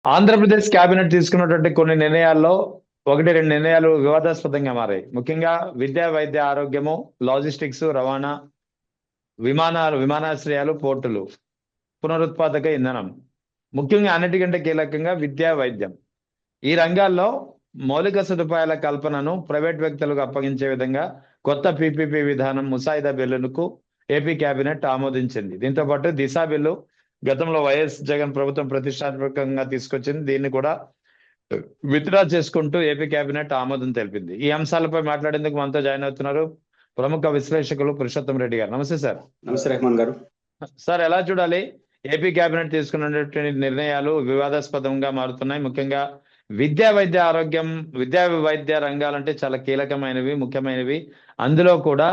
Andhra Pradesh cabinet తీసుకున్నటువంటి కొన్ని నిర్ణయాల్లో ఒకటి రెండు నిర్ణయాలు వివాదాస్పదంగా మారాయి. ముఖ్యంగా విద్యా, వైద్య, ఆరోగ్యము, లాజిస్టిక్స్, రవాణా, విమానాశ్రయాలు, పోర్టులు, పునరుత్పాదక ఇంధనం. ముఖ్యంగా అన్నిటికంటే కీలకంగా విద్యా, వైద్యం. ఈ రంగాల్లో మౌలిక సదుపాయాల కల్పనను ప్రైవేట్ వ్యక్తులకు అప్పగించే విధంగా కొత్త పీపీపీ విధానం ముసాయిదా బిల్లుకు ఏపీ కేబినెట్ ఆమోదించింది. దీంతో పాటు దిశ బిల్లు గతంలో వైఎస్ జగన్ ప్రభుత్వం ప్రతిష్టాత్మకంగా తీసుకొచ్చింది. దీన్ని కూడా విత్డ్రా చేసుకుంటూ ఏపీ కేబినెట్ ఆమోదం తెలిపింది. ఈ అంశాలపై మాట్లాడేందుకు మనతో జాయిన్ అవుతున్నారు ప్రముఖ విశ్లేషకులు పురుషోత్తం రెడ్డి గారు. నమస్తే సార్. నమస్తే రెహమాన్ గారు. సార్, ఎలా చూడాలి ఏపీ కేబినెట్ తీసుకున్నటువంటి నిర్ణయాలు వివాదాస్పదంగా మారుతున్నాయి? ముఖ్యంగా విద్యా, వైద్య, ఆరోగ్యం, విద్యా వైద్య రంగాలంటే చాలా కీలకమైనవి, ముఖ్యమైనవి. అందులో కూడా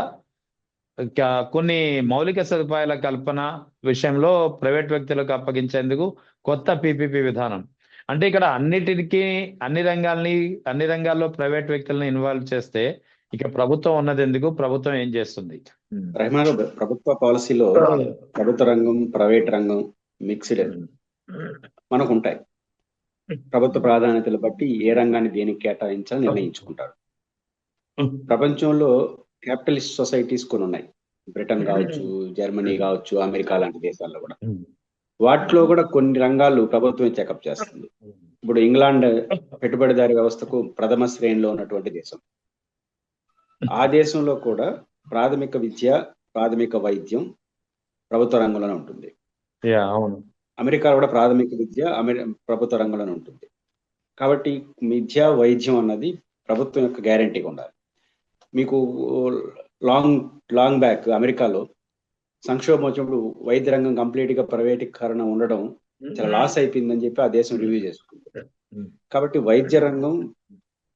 కొన్ని మౌలిక సదుపాయాల కల్పన విషయంలో ప్రైవేట్ వ్యక్తులకు అప్పగించేందుకు కొత్త పీపీపీ విధానం. అంటే ఇక్కడ అన్ని రంగాల్లో ప్రైవేట్ వ్యక్తులను ఇన్వాల్వ్ చేస్తే ఇక ప్రభుత్వం ఉన్నది ఎందుకు? ప్రభుత్వం ఏం చేస్తుంది? రెహమాన్ గారు, ప్రభుత్వ పాలసీలో ప్రభుత్వ రంగం, ప్రైవేట్ రంగం మిక్స్డ్ మనకు ఉంటాయి. ప్రభుత్వ ప్రాధాన్యతలు బట్టి ఏ రంగాన్ని దేనికి కేటాయించాలని నిర్ణయించుకుంటారు. ప్రపంచంలో క్యాపిటలిస్ట్ సొసైటీస్ కొన్ని ఉన్నాయి. బ్రిటన్ కావచ్చు, జర్మనీ కావచ్చు, అమెరికా లాంటి దేశాల్లో కూడా. వాటిలో కూడా కొన్ని రంగాలు ప్రభుత్వమే చెకప్ చేస్తుంది. ఇప్పుడు ఇంగ్లాండ్ పెట్టుబడిదారి వ్యవస్థకు ప్రథమ శ్రేణిలో ఉన్నటువంటి దేశం. ఆ దేశంలో కూడా ప్రాథమిక విద్య, ప్రాథమిక వైద్యం ప్రభుత్వ రంగంలోనే ఉంటుంది. అమెరికా కూడా ప్రాథమిక విద్య ప్రభుత్వ రంగంలోనే ఉంటుంది. కాబట్టి విద్య, వైద్యం అన్నది ప్రభుత్వం యొక్క గ్యారంటీగా ఉండాలి. మీకు లాంగ్ బ్యాక్ అమెరికాలో సంక్షోభం వచ్చినప్పుడు వైద్య రంగం కంప్లీట్ గా ప్రైవేటీకరణ ఉండడం చాలా లాస్ అయిపోయిందని చెప్పి ఆ దేశం రివ్యూ చేసుకుంది. కాబట్టి వైద్య రంగం,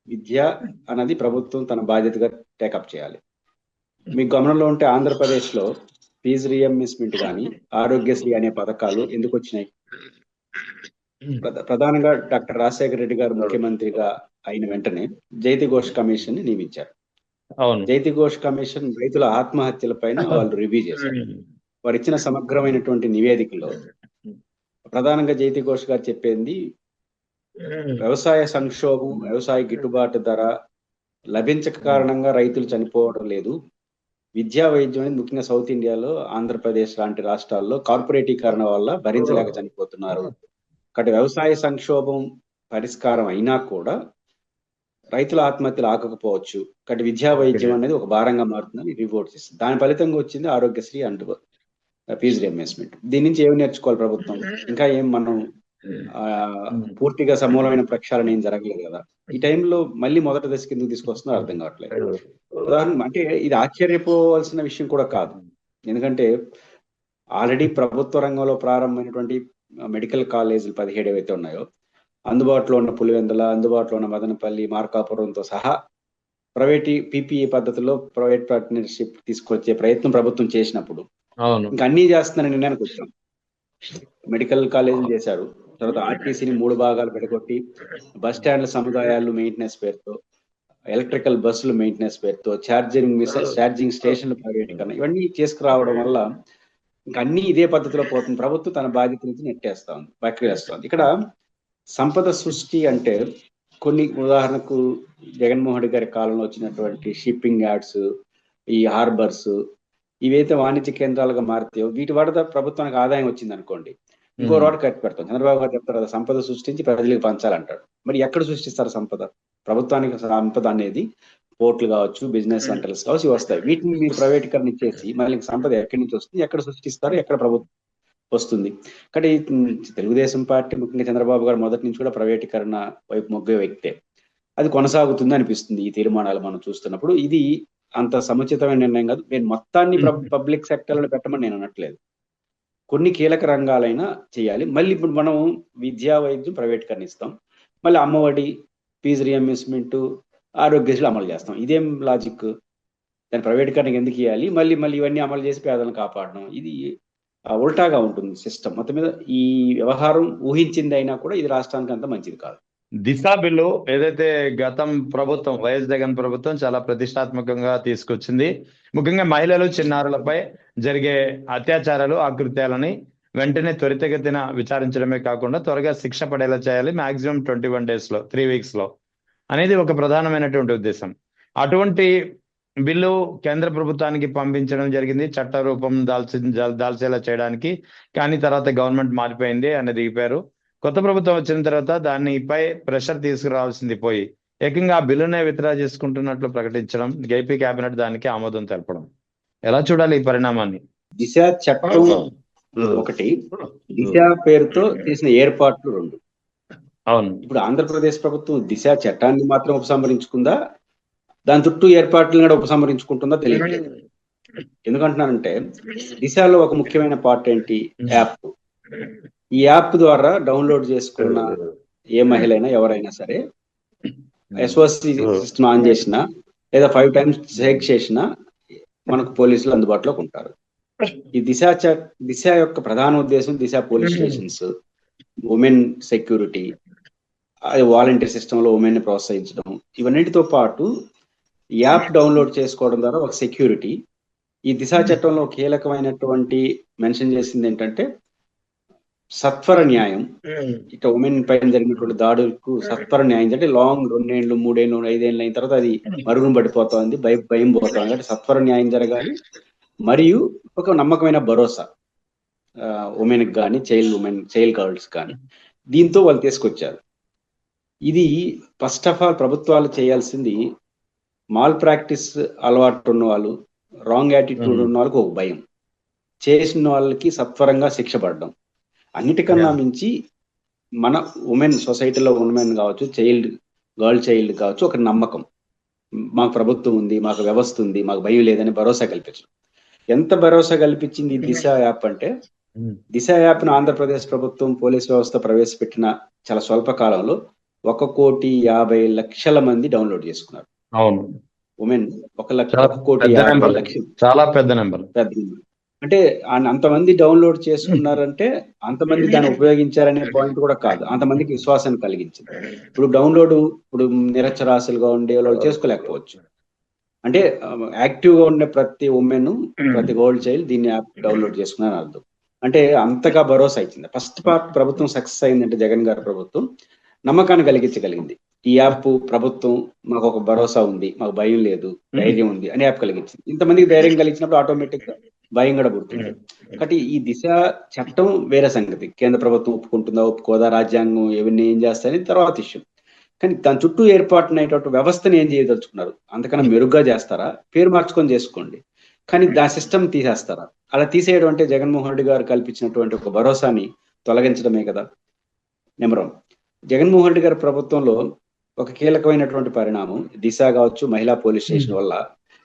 విద్య అన్నది ప్రభుత్వం తన బాధ్యతగా టేకప్ చేయాలి. మీకు గమనంలో ఉంటే ఆంధ్రప్రదేశ్ లో ఫీజు రీఎంబర్స్మెంట్ కానీ, ఆరోగ్యశ్రీ అనే పథకాలు ఎందుకు వచ్చినాయి? ప్రధానంగా డాక్టర్ రాజశేఖర రెడ్డి గారు ముఖ్యమంత్రిగా అయిన వెంటనే జైతి ఘోష్ కమిషన్ ని నియమించారు. జైతి ఘోష్ కమిషన్ రైతుల ఆత్మహత్యల పైన వాళ్ళు రివ్యూ చేశారు. వారు ఇచ్చిన సమగ్రమైనటువంటి నివేదికలో ప్రధానంగా జైతి ఘోష్ గారు చెప్పింది, వ్యవసాయ సంక్షోభం, వ్యవసాయ గిట్టుబాటు ధర లభించక కారణంగా రైతులు చనిపోవడం లేదు. విద్యా, వైద్యం అనేది ముఖ్యంగా సౌత్ ఇండియాలో, ఆంధ్రప్రదేశ్ లాంటి రాష్ట్రాల్లో కార్పొరేటీకరణ వల్ల భరించలేక చనిపోతున్నారు. కాబట్టి వ్యవసాయ సంక్షోభం పరిష్కారం అయినా కూడా రైతుల ఆత్మహత్యలు ఆగకపోవచ్చు. కాబట్టి విద్యా, వైద్యం అనేది ఒక భారంగా మారుతుందని రిపోర్ట్స్ ఇస్తుంది. దాని ఫలితంగా వచ్చింది ఆరోగ్యశ్రీ అండ్ ఫీజు రీఎంబర్స్మెంట్. దీని నుంచి ఏమి నేర్చుకోవాలి ప్రభుత్వం? ఇంకా ఏం మనం పూర్తిగా సమూలమైన ప్రక్షాళన ఏం జరగలేదు కదా. ఈ టైంలో మళ్ళీ మొదటి దశ కిందకి తీసుకొస్తున్నారు అర్థం కావట్లేదు. ఉదాహరణ అంటే ఇది ఆశ్చర్యపోవాల్సిన విషయం కూడా కాదు. ఎందుకంటే ఆల్రెడీ ప్రభుత్వ రంగంలో ప్రారంభమైనటువంటి మెడికల్ కాలేజీలు 17 ఏవైతే ఉన్నాయో, అందుబాటులో ఉన్న పులివెందుల, అందుబాటులో ఉన్న మదనపల్లి, మార్కాపురంతో సహా ప్రైవేట్ పీపీఈ పద్ధతిలో ప్రైవేట్ పార్ట్నర్షిప్ తీసుకొచ్చే ప్రయత్నం ప్రభుత్వం చేసినప్పుడు ఇంకా అన్ని చేస్తుందని నిర్ణయానికి వచ్చాం. మెడికల్ కాలేజీలు చేశారు, తర్వాత ఆర్టీసీని 3 భాగాలు పెడగొట్టి బస్ స్టాండ్ల సముదాయాలు మెయింటెనెన్స్ పేరుతో, ఎలక్ట్రికల్ బస్సులు మెయింటెనెన్స్ పేరుతో, ఛార్జింగ్ స్టేషన్లు ప్రైవేటీకరణ, ఇవన్నీ చేసుకురావడం వల్ల ఇంకా అన్ని ఇదే పద్ధతిలో పోతుంది. ప్రభుత్వం తన బాధ్యత నుంచి నెట్టేస్తా ఉంది, వక్రేస్తుంది. ఇక్కడ సంపద సృష్టి అంటే కొన్ని, ఉదాహరణకు జగన్మోహన్ రెడ్డి గారి కాలంలో వచ్చినటువంటి షిప్పింగ్ యార్డ్స్, ఈ హార్బర్స్, ఇవైతే వాణిజ్య కేంద్రాలుగా మారితే వీటి వల్ల ప్రభుత్వానికి ఆదాయం వచ్చింది అనుకోండి, ఇంకో రోడ్ కట్టి పెడతాం. చంద్రబాబు గారు చెప్తారు కదా, సంపద సృష్టించి ప్రజలకు పంచాలంటాడు. మరి ఎక్కడ సృష్టిస్తారు సంపద? ప్రభుత్వానికి సంపద అనేది పోర్టులు కావచ్చు, బిజినెస్ సెంటర్స్ కావచ్చు, ఇవి వస్తాయి. వీటిని మీరు ప్రైవేటీకరణ ఇచ్చేసి మళ్ళీ సంపద ఎక్కడి నుంచి వస్తుంది, ఎక్కడ సృష్టిస్తారు, ఎక్కడ ప్రభుత్వం వస్తుంది? కాబట్టి తెలుగుదేశం పార్టీ, ముఖ్యంగా చంద్రబాబు గారు మొదటి నుంచి కూడా ప్రైవేటీకరణ వైపు మొగ్గే వ్యక్తే. అది కొనసాగుతుంది అనిపిస్తుంది ఈ తీర్మానాలు మనం చూస్తున్నప్పుడు. ఇది అంత సముచితమైన నిర్ణయం కాదు. నేను మొత్తాన్ని పబ్లిక్ సెక్టర్ లో పెట్టమని నేను అనట్లేదు. కొన్ని కీలక రంగాలైనా చేయాలి. మళ్ళీ ఇప్పుడు మనం విద్యా, వైద్యం ప్రైవేటీకరణ ఇస్తాం, మళ్ళీ అమ్మఒడి, ఫీజు రీఎంబర్స్మెంట్, ఆరోగ్యశ్రీ అమలు చేస్తాం. ఇదేం లాజిక్? దాని ప్రైవేటీకరణకు ఎందుకు ఇవ్వాలి? మళ్ళీ ఇవన్నీ అమలు చేసి పేదలను కాపాడడం, ఇది ఉల్టాగా ఉంటుంది సిస్టమ్ మొత్తం మీద. ఈ వ్యవహారం ఊహించింది అయినా కూడా ఇది రాష్ట్రానికి అంత మంచిది కాదు. దిశ బిల్లు ఏదైతే గతం ప్రభుత్వం, వైఎస్ జగన్ ప్రభుత్వం చాలా ప్రతిష్టాత్మకంగా తీసుకొచ్చింది, ముఖ్యంగా మహిళలు, చిన్నారులపై జరిగే అత్యాచారాలు, ఆకృత్యాలని వెంటనే త్వరితగతిన విచారించడమే కాకుండా త్వరగా శిక్ష పడేలా చేయాలి, మాక్సిమం 21 days లో, 3 weeks లో అనేది ఒక ప్రధానమైనటువంటి ఉద్దేశం. అటువంటి బిల్లు కేంద్ర ప్రభుత్వానికి పంపించడం జరిగింది, చట్ట రూపం దాల్చేలా చేయడానికి. కానీ తర్వాత గవర్నమెంట్ మారిపోయింది, అని దిగిపోయారు. కొత్త ప్రభుత్వం వచ్చిన తర్వాత దానిపై ప్రెషర్ తీసుకురావాల్సింది పోయి ఏకంగా ఆ బిల్లునే విత్డ్రా చేసుకుంటున్నట్లు ప్రకటించడం, ఏపీ కేబినెట్ దానికి ఆమోదం తెలపడం. ఎలా చూడాలి ఈ పరిణామాన్ని? దిశ చట్టం ఒకటి, దిశ పేరుతో చేసిన ఏర్పాట్లు రెండు. అవును. ఇప్పుడు ఆంధ్రప్రదేశ్ ప్రభుత్వం దిశ చట్టాన్ని మాత్రం ఉపసంహరించుకుందా, దాని చుట్టూ ఏర్పాట్లను కూడా ఉపసంహరించుకుంటుందా తెలియట్లేదు. ఎందుకంటున్నానంటే దిశలో ఒక ముఖ్యమైన పార్ట్ ఏంటి, యాప్. ఈ యాప్ ద్వారా డౌన్లోడ్ చేసుకున్న ఏ మహిళ అయినా ఎవరైనా సరే ఎస్ఓసి సిస్టమ్ ఆన్ చేసినా లేదా 5 times చెక్ చేసినా మనకు పోలీసులు అందుబాటులోకి ఉంటారు. ఈ దిశ యొక్క ప్రధాన ఉద్దేశం దిశ పోలీస్ స్టేషన్స్, ఉమెన్ సెక్యూరిటీ, అది వాలంటీర్ సిస్టమ్ లో ఉమెన్ ని ప్రోత్సహించడం, ఇవన్నిటితో పాటు యాప్ డౌన్లోడ్ చేసుకోవడం ద్వారా ఒక సెక్యూరిటీ. ఈ దిశ చట్టంలో కీలకమైనటువంటి మెన్షన్ చేసింది ఏంటంటే సత్వర న్యాయం. ఇక ఉమెన్ పైన జరిగినటువంటి దాడులకు సత్వర న్యాయం అంటే లాంగ్ 2 ఏళ్ళు 3 ఏళ్ళు 5 ఏళ్ళు అయిన తర్వాత అది మరుగున పడిపోతుంది, భయం పోతుంది. అంటే సత్వర న్యాయం జరగాలి, మరియు ఒక నమ్మకమైన భరోసా ఉమెన్ కానీ చైల్డ్ గర్ల్స్ కానీ. దీంతో వాళ్ళు తీసుకొచ్చారు. ఇది ఫస్ట్ ఆఫ్ ఆల్ ప్రభుత్వాలు చేయాల్సింది, మాల్ ప్రాక్టీస్ అలవాటు ఉన్న వాళ్ళు, రాంగ్ యాటిట్యూడ్ ఉన్న వాళ్ళకి ఒక భయం, చేసిన వాళ్ళకి సత్వరంగా శిక్ష పడడం. అన్నిటికన్నా మించి మన ఉమెన్ సొసైటీలో ఉమెన్ కావచ్చు, గర్ల్ చైల్డ్ కావచ్చు, ఒక నమ్మకం, మాకు ప్రభుత్వం ఉంది, మాకు వ్యవస్థ ఉంది, మాకు భయం లేదని భరోసా కల్పించడం. ఎంత భరోసా కల్పించింది ఈ దిశ యాప్ అంటే, దిశ యాప్ ను ఆంధ్రప్రదేశ్ ప్రభుత్వం పోలీస్ వ్యవస్థ ప్రవేశపెట్టిన చాలా స్వల్ప కాలంలో 1,50,00,000 మంది డౌన్లోడ్ చేసుకున్నారు. అవును, ఉమెన్ 1,50,00,000, చాలా పెద్ద నెంబర్. అంటే అంతమంది డౌన్లోడ్ చేసుకున్నారంటే అంతమంది దాన్ని ఉపయోగించారనే పాయింట్ కూడా కాదు, అంతమందికి విశ్వాసాన్ని కలిగించింది. ఇప్పుడు నిరక్షరాస్యులుగా ఉండే వాళ్ళు చేసుకోలేకపోవచ్చు. అంటే యాక్టివ్ గా ఉండే ప్రతి ఉమెన్, ప్రతి గర్ల్ చైల్డ్ దీన్ని యాప్ డౌన్లోడ్ చేసుకున్నారని అర్థం. అంటే అంతగా భరోసా ఇచ్చింది. ఫస్ట్ పార్ట్ ప్రభుత్వం సక్సెస్ అయిందంటే జగన్ గారి ప్రభుత్వం నమ్మకాన్ని కలిగించగలిగింది. ఈ యాప్ ప్రభుత్వం మాకు ఒక భరోసా ఉంది, మాకు భయం లేదు, ధైర్యం ఉంది అని యాప్ కలిగించింది. ఇంతమందికి ధైర్యం కలిగించినప్పుడు ఆటోమేటిక్ గా భయం కూడా పుడుతుంది. కాబట్టి ఈ దిశ చట్టం వేరే సంగతి, కేంద్ర ప్రభుత్వం ఒప్పుకుంటుందా ఒప్పుకోదా, రాజ్యాంగం ఇవన్నీ ఏం చేస్తాయని తర్వాత విషయం. కానీ దాని చుట్టూ ఏర్పాటునైనటువంటి వ్యవస్థను ఏం చేయదలుచుకున్నారు? అంతకన్నా మెరుగ్గా చేస్తారా? పేరు మార్చుకొని చేసుకోండి, కానీ దాని సిస్టమ్ తీసేస్తారా? అలా తీసేయడం అంటే జగన్మోహన్ రెడ్డి గారు కల్పించినటువంటి ఒక భరోసాని తొలగించడమే కదా. నెంబర్ 1, జగన్మోహన్ రెడ్డి గారి ప్రభుత్వంలో ఒక కీలకమైనటువంటి పరిణామం దిశ కావచ్చు, మహిళా పోలీస్ స్టేషన్ వల్ల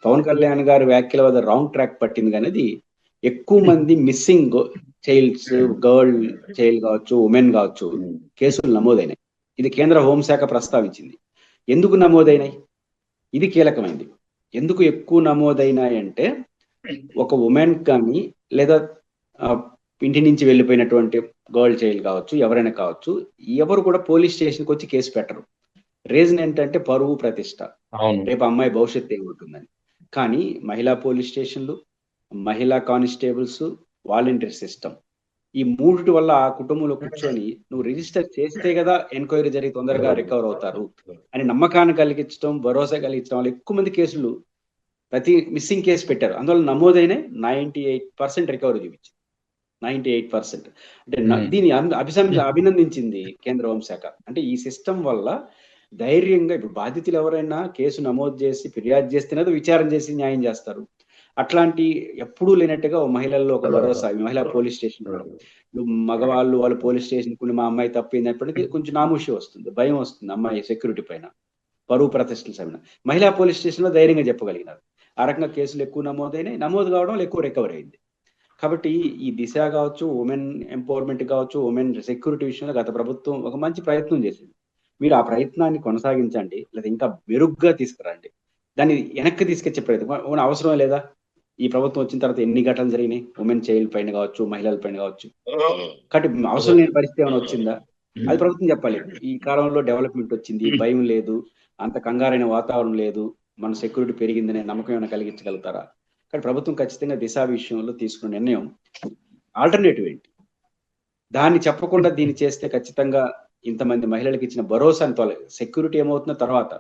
పవన్ కళ్యాణ్ గారి వ్యాఖ్యల వద్ద రాంగ్ ట్రాక్ పట్టింది. కానీ అది ఎక్కువ మంది మిస్సింగ్ చైల్డ్స్, గర్ల్ చైల్డ్ కావచ్చు, ఉమెన్ కావచ్చు కేసులు నమోదైనాయి. ఇది కేంద్ర హోంశాఖ ప్రస్తావించింది. ఎందుకు నమోదైనాయి? ఇది కీలకమైంది. ఎందుకు ఎక్కువ నమోదైనాయి అంటే, ఒక ఉమెన్ కానీ లేదా ఇంటి నుంచి వెళ్ళిపోయినటువంటి గర్ల్ చైల్డ్ కావచ్చు, ఎవరైనా కావచ్చు, ఎవరు కూడా పోలీస్ స్టేషన్కి వచ్చి కేసు పెట్టరు. రీజన్ ఏంటంటే పరువు, ప్రతిష్ట, రేపు అమ్మాయి భవిష్యత్తు ఏముంటుందని. కానీ మహిళా పోలీస్ స్టేషన్లు, మహిళా కానిస్టేబుల్స్, వాలంటీర్ సిస్టమ్, ఈ మూడిటి వల్ల ఆ కుటుంబంలో కూర్చొని నువ్వు రిజిస్టర్ చేస్తే కదా ఎంక్వైరీ జరిగి తొందరగా రికవర్ అవుతారు అని నమ్మకాన్ని కలిగించడం, భరోసా కలిగించడం వల్ల ఎక్కువ మంది కేసులు, ప్రతి మిస్సింగ్ కేసు పెట్టారు. అందువల్ల నమోదైన 98% రికవరీ చూపించింది. 98%. అంటే దీన్ని అభినందించింది కేంద్ర హోంశాఖ. అంటే ఈ సిస్టమ్ వల్ల ధైర్యంగా, ఇప్పుడు బాధితులు ఎవరైనా కేసు నమోదు చేసి ఫిర్యాదు చేస్తేనే విచారణ చేసి న్యాయం చేస్తారు. అట్లాంటి ఎప్పుడూ లేనట్టుగా మహిళల్లో ఒక భరోసా, మహిళా పోలీస్ స్టేషన్ మగవాళ్ళు వాళ్ళు పోలీస్ స్టేషన్ కు మా అమ్మాయి తప్పిందప్పటికీ కొంచెం నామూషి వస్తుంది, భయం వస్తుంది అమ్మాయి సెక్యూరిటీ పైన, పరువు ప్రతిష్టల పైన. మహిళా పోలీస్ స్టేషన్ లో ధైర్యంగా చెప్పగలిగినారు. ఆ రకంగా కేసులు ఎక్కువ నమోదైనాయి, నమోదు కావడం ఎక్కువ రికవరీ అయింది. కాబట్టి ఈ దిశ కావచ్చు, ఉమెన్ ఎంపవర్మెంట్ కావచ్చు, ఉమెన్ సెక్యూరిటీ విషయంలో గత ప్రభుత్వం ఒక మంచి ప్రయత్నం చేసింది. మీరు ఆ ప్రయత్నాన్ని కొనసాగించండి, లేదా ఇంకా మెరుగ్గా తీసుకురండి. దాన్ని వెనక్కి తీసుకొచ్చే ప్రయత్నం అవసరం లేదా? ఈ ప్రభుత్వం వచ్చిన తర్వాత ఎన్ని ఘటనలు జరిగినాయి ఉమెన్ చైల్డ్ పైన కావచ్చు, మహిళల పైన కావచ్చు. కాబట్టి అవసరం లేని పరిస్థితి ఏమైనా వచ్చిందా? అది ప్రభుత్వం చెప్పాలి. ఈ కాలంలో డెవలప్మెంట్ వచ్చింది, భయం లేదు, అంత కంగారైన వాతావరణం లేదు, మన సెక్యూరిటీ పెరిగిందనే నమ్మకం ఏమైనా కలిగించగలుగుతారా? కానీ ప్రభుత్వం ఖచ్చితంగా దిశ విషయంలో తీసుకున్న నిర్ణయం ఆల్టర్నేటివ్ ఏంటి? దాన్ని చెప్పకుండా దీన్ని చేస్తే ఖచ్చితంగా ఇంతమంది మహిళలకు ఇచ్చిన భరోసాని సెక్యూరిటీ ఏమవుతుందో తర్వాత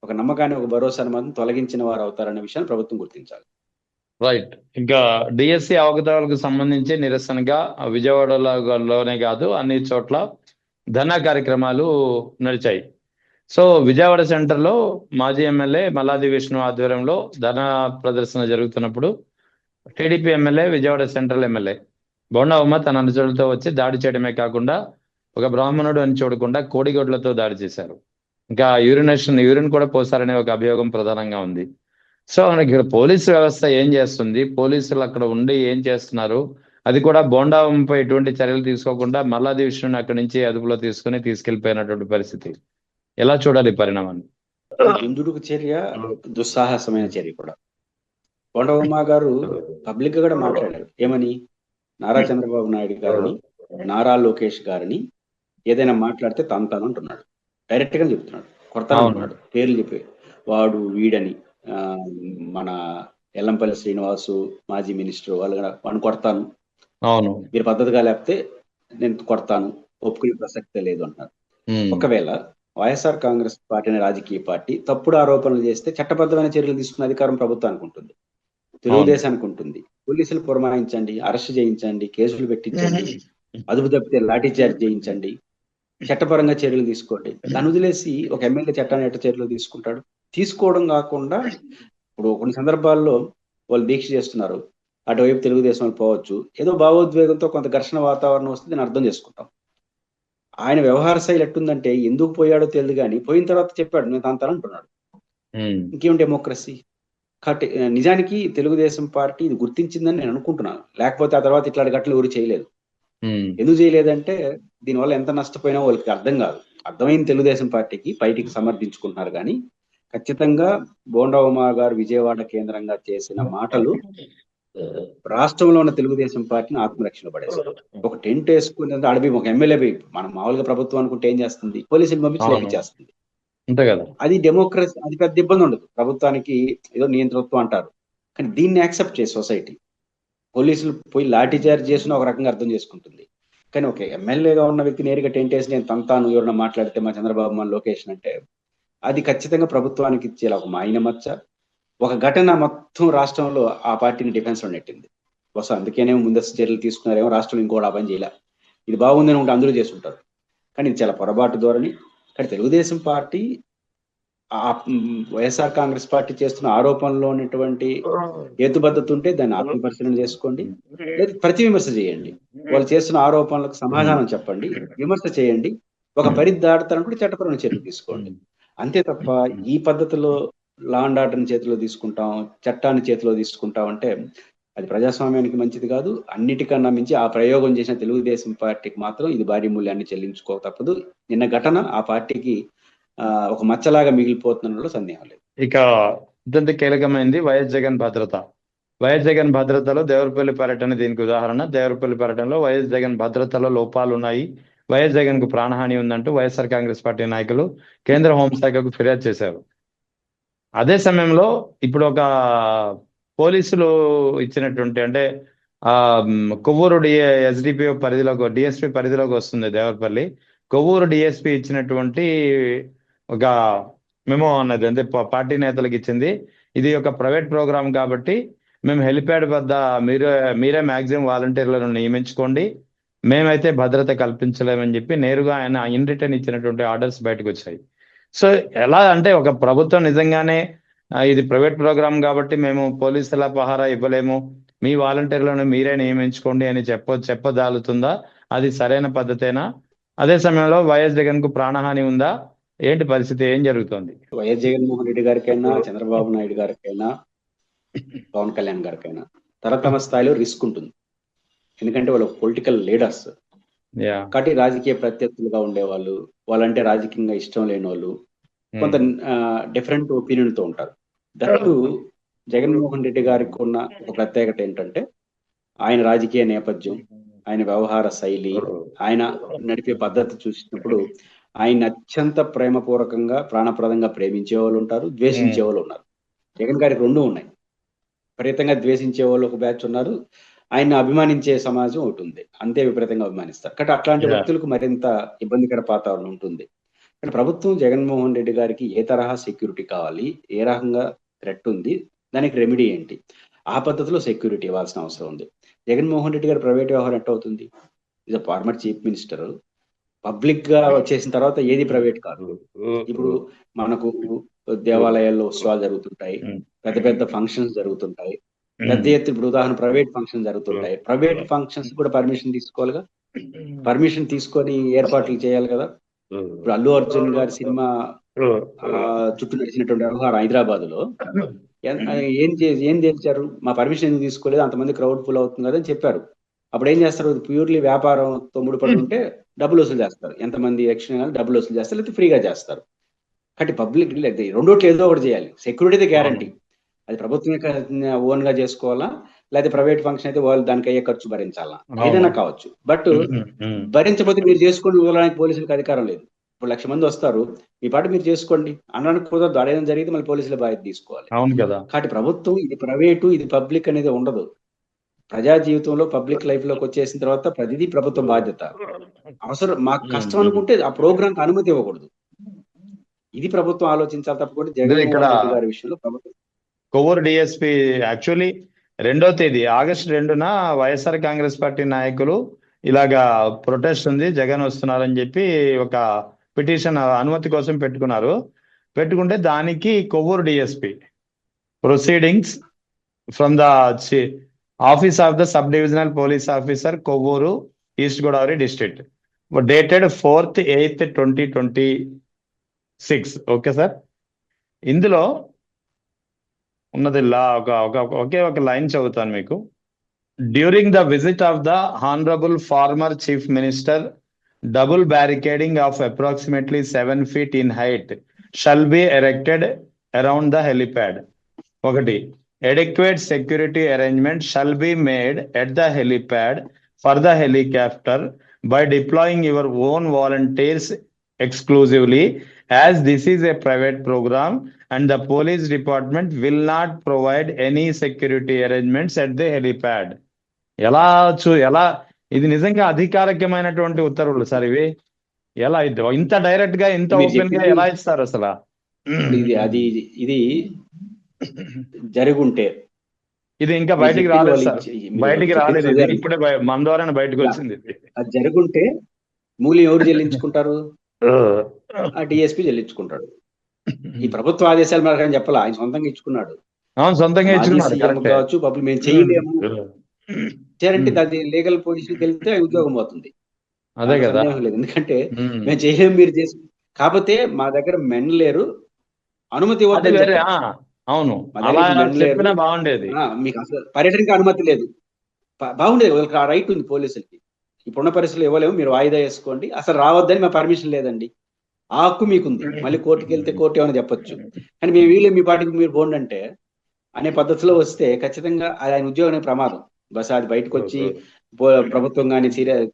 ఒక నమ్మకాన్ని, ఒక భరోసాని మాత్రం తొలగించిన వారు అవుతారనే విషయాన్ని ప్రభుత్వం గుర్తించాలి. రైట్. ఇంకా డిఎస్సి అవకతవకలకు సంబంధించి నిరసనగా విజయవాడలోనే కాదు అన్ని చోట్ల ధర్నా కార్యక్రమాలు నడిచాయి. సో విజయవాడ సెంటర్లో మాజీ ఎమ్మెల్యే మల్లాది విష్ణు ఆధ్వర్యంలో ధర్నా ప్రదర్శన జరుగుతున్నప్పుడు TDP MLA, Vijayawada central MLA bonda Uma తన అనుచరులతో వచ్చి దాడి చేయడమే కాకుండా ఒక బ్రాహ్మణుడు అని చూడకుండా కోడిగొడ్లతో దాడి చేశారు. ఇంకా యూరిన్ కూడా పోసారనే ఒక అభియోగం ప్రధానంగా ఉంది. సో మనకి పోలీసు వ్యవస్థ ఏం చేస్తుంది, పోలీసులు అక్కడ ఉండి ఏం చేస్తున్నారు, అది కూడా బోండాపై ఎటువంటి చర్యలు తీసుకోకుండా మల్లాది విష్ణుని అక్కడి నుంచి అదుపులో తీసుకెళ్లిపోయినటువంటి పరిస్థితి. ఎలా చూడాలి పరిణామాన్ని? దుందుడుకు చర్య, దుస్సాహసమైన చర్య కూడా. బోండా ఉమా గారు పబ్లిక్ గా కూడా మాట్లాడారు. ఏమని? నారా చంద్రబాబు నాయుడు గారిని, నారా లోకేష్ గారిని ఏదైనా మాట్లాడితే తంతాను అంటున్నాడు. డైరెక్ట్ గా చెప్తున్నాడు, కొడతాను అంటున్నాడు. పేర్లు చెప్పి వాడు వీడని, మన ఎల్లంపల్లి శ్రీనివాసు మాజీ మినిస్టర్ వాడిని కొడతాను, అవును మీరు పద్ధతిగా లేకపోతే నేను కొడతాను, ఒప్పుకునే ప్రసక్తే లేదు అంటున్నారు. ఒకవేళ వైఎస్ఆర్ కాంగ్రెస్ పార్టీ అనే రాజకీయ పార్టీ తప్పుడు ఆరోపణలు చేస్తే చట్టబద్ధమైన చర్యలు తీసుకునే అధికారం ప్రభుత్వానికి ఉంటుంది, తెలుగుదేశానికి ఉంటుంది. పోలీసులు పురమాయించండి, అరెస్ట్ చేయించండి, కేసులు పెట్టించండి, అదుపు తప్పితే లాఠీ చార్జ్ చేయించండి, చట్టపరంగా చర్యలు తీసుకోండి. దాన్ని వదిలేసి ఒక ఎమ్మెల్యే చట్టాన్ని ఎట్ట చర్యలు తీసుకుంటాడు? తీసుకోవడం కాకుండా ఇప్పుడు కొన్ని సందర్భాల్లో వాళ్ళు దీక్ష చేస్తున్నారు, అటువైపు తెలుగుదేశం వాళ్ళు పోవచ్చు, ఏదో భావోద్వేగంతో కొంత ఘర్షణ వాతావరణం వస్తే నేను అర్థం చేసుకుంటాం. ఆయన వ్యవహార శైలి ఎట్టుందంటే ఎందుకు పోయాడో తెలియదు కానీ పోయిన తర్వాత చెప్పాడు నేను తాంతానంటున్నాడు. ఇంకేం డెమోక్రసీ? కాబట్టి నిజానికి తెలుగుదేశం పార్టీ ఇది గుర్తించిందని నేను అనుకుంటున్నాను. లేకపోతే ఆ తర్వాత ఇట్లాంటి ఘటనలు ఎవరు చేయలేదు. ఎందుకు చేయలేదంటే దీనివల్ల ఎంత నష్టపోయినా వాళ్ళకి అర్థం కాదు. అర్థమైంది తెలుగుదేశం పార్టీకి, బయటికి సమర్థించుకుంటున్నారు. కానీ ఖచ్చితంగా బోండా ఉమా గారు విజయవాడ కేంద్రంగా చేసిన మాటలు రాష్ట్రంలో ఉన్న తెలుగుదేశం పార్టీని ఆత్మరక్షణ పడేస్తారు. ఒక టెంట్ వేసుకుని అడవి ఒక ఎమ్మెల్యే మనం మామూలుగా ప్రభుత్వం అనుకుంటే ఏం చేస్తుంది? పోలీసులు పంపించి చేస్తుంది. అది డెమోక్రసీ, అది పెద్ద ఇబ్బంది ఉండదు ప్రభుత్వానికి, ఏదో నియంతృత్వం అంటారు. కానీ దీన్ని యాక్సెప్ట్ చేసి సొసైటీ పోలీసులు పోయి లాఠీ చార్జ్ చేసినా ఒక రకంగా అర్థం చేసుకుంటుంది. కానీ ఒక ఎమ్మెల్యేగా ఉన్న వ్యక్తి నేరుగా టెంట్ వేసి నేను తంతాను ఎవరన్నా మాట్లాడితే మా చంద్రబాబు మన లోకేష్ అంటే అది ఖచ్చితంగా ప్రభుత్వానికి ఇచ్చేలా ఒక మాయన మచ్చ. ఒక ఘటన మొత్తం రాష్ట్రంలో ఆ పార్టీని డిఫెన్స్ లో నెట్టింది. బహుశా అందుకేనేమో ముందస్తు చర్యలు తీసుకున్నారేమో, రాష్ట్రంలో ఇంకోటి ఆ పని చేయలే. ఇది బాగుందని ఉంటే అందరూ చేస్తుంటారు. కానీ ఇది చాలా పొరపాటు ధోరణి. కానీ తెలుగుదేశం పార్టీ వైఎస్ఆర్ కాంగ్రెస్ పార్టీ చేస్తున్న ఆరోపణలో ఉన్నటువంటి హేతుబద్ధత ఉంటే దాన్ని ఆత్మపరిశీలన చేసుకోండి, లేదా ప్రతి విమర్శ చేయండి. వాళ్ళు చేస్తున్న ఆరోపణలకు సమాధానం చెప్పండి, విమర్శ చేయండి. ఒక పరిధి దాటుతారంటే చట్టపరమైన చర్యలు తీసుకోండి. అంతే తప్ప ఈ పద్ధతిలో లా అండ్ ఆర్డర్ని చేతిలో తీసుకుంటాం, చట్టాన్ని చేతిలో తీసుకుంటాం అంటే అది ప్రజాస్వామ్యానికి మంచిది కాదు. అన్నిటికన్నా మించి ఆ ప్రయోగం చేసిన తెలుగుదేశం పార్టీకి మాత్రం ఇది భారీ మూల్యాన్ని చెల్లించుకో తప్పదు. నిన్న ఘటన ఆ పార్టీకి ఒక మచ్చలాగా మిగిలిపోతున్నలో సందేహం లేదు. ఇక అత్యంత కీలకమైంది వైఎస్ జగన్ భద్రత. వైఎస్ జగన్ భద్రతలో దేవరపల్లి పర్యటన దీనికి ఉదాహరణ. దేవరపల్లి పర్యటనలో వైఎస్ జగన్ భద్రతలో లోపాలు ఉన్నాయి, వైఎస్ జగన్ కు ప్రాణహాని ఉందంటూ వైఎస్ఆర్ కాంగ్రెస్ పార్టీ నాయకులు కేంద్ర హోంశాఖకు ఫిర్యాదు చేశారు. అదే సమయంలో ఇప్పుడు ఒక పోలీసులు ఇచ్చినటువంటి అంటే కొవ్వూరు ఎస్డిపిఓ పరిధిలోకి, డిఎస్పి పరిధిలోకి వస్తుంది దేవరపల్లి. కొవ్వూరు డిఎస్పి ఇచ్చినటువంటి ఒక మెమో అన్నది అంటే పార్టీ నేతలకు ఇచ్చింది. ఇది ఒక ప్రైవేట్ ప్రోగ్రామ్ కాబట్టి మేము హెలిప్యాడ్ వద్ద మీరే మ్యాక్సిమం వాలంటీర్లను నియమించుకోండి, మేమైతే భద్రత కల్పించలేమని చెప్పి నేరుగా ఆయన ఇన్ రిటర్న్ ఇచ్చినటువంటి ఆర్డర్స్ బయటకు వచ్చాయి. సో ఎలా అంటే ఒక ప్రభుత్వం నిజంగానే ఇది ప్రైవేట్ ప్రోగ్రామ్ కాబట్టి మేము పోలీసుల పహారా ఇవ్వలేము, మీ వాలంటీర్లను మీరే నియమించుకోండి అని చెప్పదాలుతుందా? అది సరైన పద్ధతేనా? అదే సమయంలో వైఎస్ జగన్ కు ప్రాణహాని ఉందా? ఏంటి పరిస్థితి, ఏం జరుగుతుంది? వైఎస్ జగన్మోహన్ రెడ్డి గారికైనా, చంద్రబాబు నాయుడు గారికైనా, పవన్ కళ్యాణ్ గారికైనా తరతమ స్థాయిలో రిస్క్ ఉంటుంది. ఎందుకంటే వాళ్ళు పొలిటికల్ లీడర్స్ కాబట్టి రాజకీయ ప్రత్యర్థులుగా ఉండేవాళ్ళు, వాళ్ళంటే రాజకీయంగా ఇష్టం లేని వాళ్ళు, కొంత డిఫరెంట్ ఒపీనియన్ తో ఉంటారు. దట్టు జగన్మోహన్ రెడ్డి గారికి ఉన్న ఒక ప్రత్యేకత ఏంటంటే ఆయన రాజకీయ నేపథ్యం, ఆయన వ్యవహార శైలి, ఆయన నడిపే పద్ధతి చూసినప్పుడు ఆయన అత్యంత ప్రేమపూర్వకంగా ప్రాణప్రదంగా ప్రేమించే వాళ్ళు ఉంటారు, ద్వేషించే వాళ్ళు ఉన్నారు. జగన్ గారికి రెండు ఉన్నాయి. విపరీతంగా ద్వేషించే వాళ్ళు ఒక బ్యాచ్ ఉన్నారు, ఆయన అభిమానించే సమాజం ఒకటి ఉంది, అంతే విపరీతంగా అభిమానిస్తారు. కాబట్టి అట్లాంటి Yeah. వ్యక్తులకు మరింత ఇబ్బందికర వాతావరణం ఉంటుంది. కానీ ప్రభుత్వం జగన్మోహన్ రెడ్డి గారికి ఏ తరహా సెక్యూరిటీ కావాలి, ఏ రకంగా థ్రెట్ ఉంది, దానికి రెమెడీ ఏంటి, ఆ పద్ధతిలో సెక్యూరిటీ ఇవ్వాల్సిన అవసరం ఉంది. జగన్మోహన్ రెడ్డి గారి ప్రైవేట్ వ్యవహారం ఎట్ట అవుతుంది? Is a former chief minister. Public గా వచ్చేసిన తర్వాత ఏది ప్రైవేట్ కాదు. ఇప్పుడు మనకు దేవాలయాల్లో ఉత్సవాలు జరుగుతుంటాయి, పెద్ద పెద్ద ఫంక్షన్స్ జరుగుతుంటాయి, పెద్ద ఎత్తున ఇప్పుడు ఉదాహరణ ప్రైవేట్ ఫంక్షన్ జరుగుతుంటాయి. ప్రైవేట్ ఫంక్షన్స్ కూడా పర్మిషన్ తీసుకోవాలిగా, పర్మిషన్ తీసుకొని ఏర్పాట్లు చేయాలి కదా. ఇప్పుడు అల్లు అర్జున్ గారి సినిమా చుట్టూ నడిచినటువంటి వ్యవహారం హైదరాబాద్ లో ఏం తేల్చారు? మా పర్మిషన్ ఎందుకు తీసుకోలేదు, అంతమంది క్రౌడ్ ఫుల్ అవుతుంది కదా అని చెప్పారు. అప్పుడు ఏం చేస్తారు? ప్యూర్లీ వ్యాపారంతో ముడిపడి ఉంటే డబ్బులు వసూలు చేస్తారు, ఎంతమంది ఎక్స్ట్రా డబ్బులు వసూలు చేస్తారు, లేకపోతే ఫ్రీగా చేస్తారు. కాబట్టి పబ్లిక్ రెండోట్లు ఏదో ఒకటి చేయాలి. సెక్యూరిటీ గ్యారంటీ, అది ప్రభుత్వం ఓన్ గా చేసుకోవాలా, లేకపోతే ప్రైవేట్ ఫంక్షన్ అయితే వాళ్ళు దానికి అయ్యే ఖర్చు భరించాలా, ఏదైనా కావచ్చు. బట్ భరించకపోతే మీరు చేసుకోండి ఇవ్వడానికి పోలీసులకు అధికారం లేదు. ఇప్పుడు 1,00,000 మంది వస్తారు, మీ పాటు మీరు చేసుకోండి అనడానికి కుదరదు. అడేదం జరిగితే మళ్ళీ పోలీసుల బాధ్యత తీసుకోవాలి. అవును కదా. కాబట్టి ప్రభుత్వం ఇది ప్రైవేటు ఇది పబ్లిక్ అనేది ఉండదు. ప్రజా జీవితంలో పబ్లిక్ లైఫ్ లోకి వచ్చేసిన తర్వాత ప్రతిదీ ప్రభుత్వం బాధ్యత. అవసరం మాకు కష్టం అనుకుంటే ఆ ప్రోగ్రామ్ కి అనుమతి ఇవ్వకూడదు. ఇది ప్రభుత్వం ఆలోచించాలి తప్పకుండా జగన్మోహన్ రెడ్డి గారి విషయంలో ప్రభుత్వం. కొవ్వూరు డిఎస్పీ యాక్చువల్లీ 2వ తేదీ ఆగస్టు 2న వైఎస్ఆర్ కాంగ్రెస్ పార్టీ నాయకులు ఇలాగా ప్రొటెస్ట్ ఉంది, జగన్ వస్తున్నారని చెప్పి ఒక పిటిషన్ అనుమతి కోసం పెట్టుకుంటే దానికి Kovvur DSP proceedings from the office of the sub divisional police officer Kovvur east Godavari district dated 4th 8th 2026. Okay sir, ఇందులో ఉన్నది ఒకే ఒక లైన్ చదువుతాను మీకు. During the visit of the honourable former chief minister, double barricading of approximately 7 feet in height shall be erected around the helipad. ఒకటి, adequate security arrangement shall be made at the helipad for the helicopter by deploying your own volunteers exclusively, as this is a private program and the police department will not provide any security arrangements at the helipad. ఎలా ఇది నిజంగా అధికారికమైనటువంటి ఉత్తర్వులు sir ఇవి? ఎలా ఇంత direct గా ఇంత open గా ఎలా ఇస్తారు అసలు? ఇది జరుగుంటే ఇది ఇంకా బయటికి రాలేదు సార్, బయటికి రాలేదు, ఇప్పుడే మన ద్వారానే బయటకు వచ్చింది. అది జరుగుంటే మూల్యం ఎవరు చెల్లించుకుంటారు? ఆ డిఎస్పీ చెల్లించుకుంటాడు. ఈ ప్రభుత్వ ఆదేశాలు మనకని చెప్పాలా, ఆయన సొంతంగా ఇచ్చుకున్నాడు. అవును, సొంతంగా ఇచ్చుకున్నాడు కావచ్చు. పబ్లిక్ మేము చేయలేము చేయాలంటే అది లీగల్ పొజిషన్కి వెళ్తే ఉద్యోగం పోతుంది. అదే కదా, లేదు. ఎందుకంటే మేము చేయలేము, మీరు చేసి, కాకపోతే మా దగ్గర మెన్ లేరు, అనుమతి ఇవ్వద్దు. అవును, బాగుండేది. మీకు అసలు పర్యటనకి అనుమతి లేదు, బాగుండేది. వాళ్ళకి ఆ రైట్ ఉంది పోలీసులకి. ఇప్పుడున్న పరిస్థితులు ఇవ్వలేము, మీరు వాయిదా వేసుకోండి, అసలు రావద్దని మా పర్మిషన్ లేదండి, ఆ హక్కు మీకుంది. మళ్ళీ కోర్టుకి వెళ్తే కోర్టు ఏమైనా చెప్పొచ్చు. కానీ మేము వీళ్ళు మీ పార్టీకి మీరు పోండి అంటే అనే పద్ధతిలో వస్తే ఖచ్చితంగా ఆయన ఉద్యోగానికి ప్రమాదం. బస్ అది బయటకు వచ్చి ప్రభుత్వం కానీ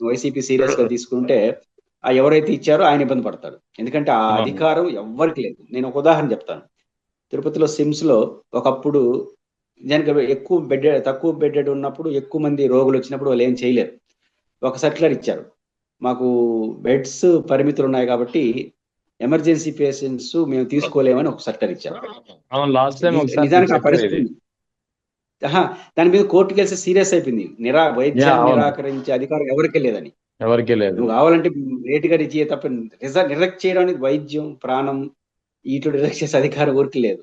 వైసీపీ సీరియస్ గా తీసుకుంటే ఆ ఎవరైతే ఇచ్చారో ఆయన ఇబ్బంది పడతాడు. ఎందుకంటే ఆ అధికారం ఎవరికి లేదు. నేను ఒక ఉదాహరణ చెప్తాను. తిరుపతిలో సిమ్స్ లో ఒకప్పుడు దానికి తక్కువ బెడ్డెడ్ ఉన్నప్పుడు ఎక్కువ మంది రోగులు వచ్చినప్పుడు వాళ్ళు ఏం చేయలేరు. ఒక సర్క్యులర్ ఇచ్చారు, మాకు బెడ్స్ పరిమితులు ఉన్నాయి కాబట్టి ఎమర్జెన్సీ పేషెంట్స్ మేము తీసుకోలేమని ఒక సర్క్యులర్ ఇచ్చారు. నిజానికి ఆ పరిస్థితి దాని మీద కోర్టుకి వెళ్తే సీరియస్ అయిపోయింది. వైద్యాన్ని నిరాకరించే అధికారం ఎవరికి లేదని. నువ్వు కావాలంటే రేటుగా ఇచ్చే తప్ప రిజెక్ట్ చేయడానికి వైద్యం ప్రాణం ఇటు రిజెక్ట్ చేసే అధికారం ఊరికి లేదు.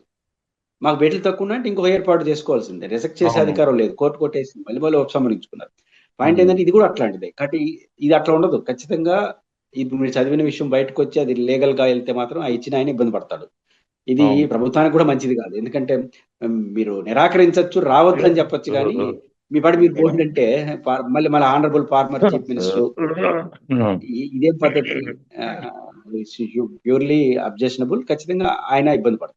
మాకు బెడ్లు తక్కువ అంటే ఇంకొక ఏర్పాటు చేసుకోవాల్సిందే. రిజెక్ట్ చేసే అధికారం లేదు, కోర్టు కొట్టేసి మళ్ళీ ఉపసంహరించుకున్నారు. పాయింట్ ఏంటంటే ఇది కూడా అట్లాంటిదే. కాబట్టి ఇది అట్లా ఉండదు. ఖచ్చితంగా ఇప్పుడు మీరు చదివిన విషయం బయటకు వచ్చి అది లీగల్ గా వెళ్తే మాత్రం ఆ ఇచ్చిన ఆయన ఇబ్బంది పడతాడు. ఇది ప్రభుత్వానికి కూడా మంచిది కాదు. ఎందుకంటే మీరు నిరాకరించవచ్చు, రావద్దు అని చెప్పొచ్చు, కానీ మీ పాటి మీరు పోయిందంటే మళ్ళీ ఆనరబుల్ ఫార్మర్ చీఫ్ మినిస్టర్ ఇదేం పద్ధతి? Purely objectionable. ఖచ్చితంగా ఆయన ఇబ్బంది పడతారు.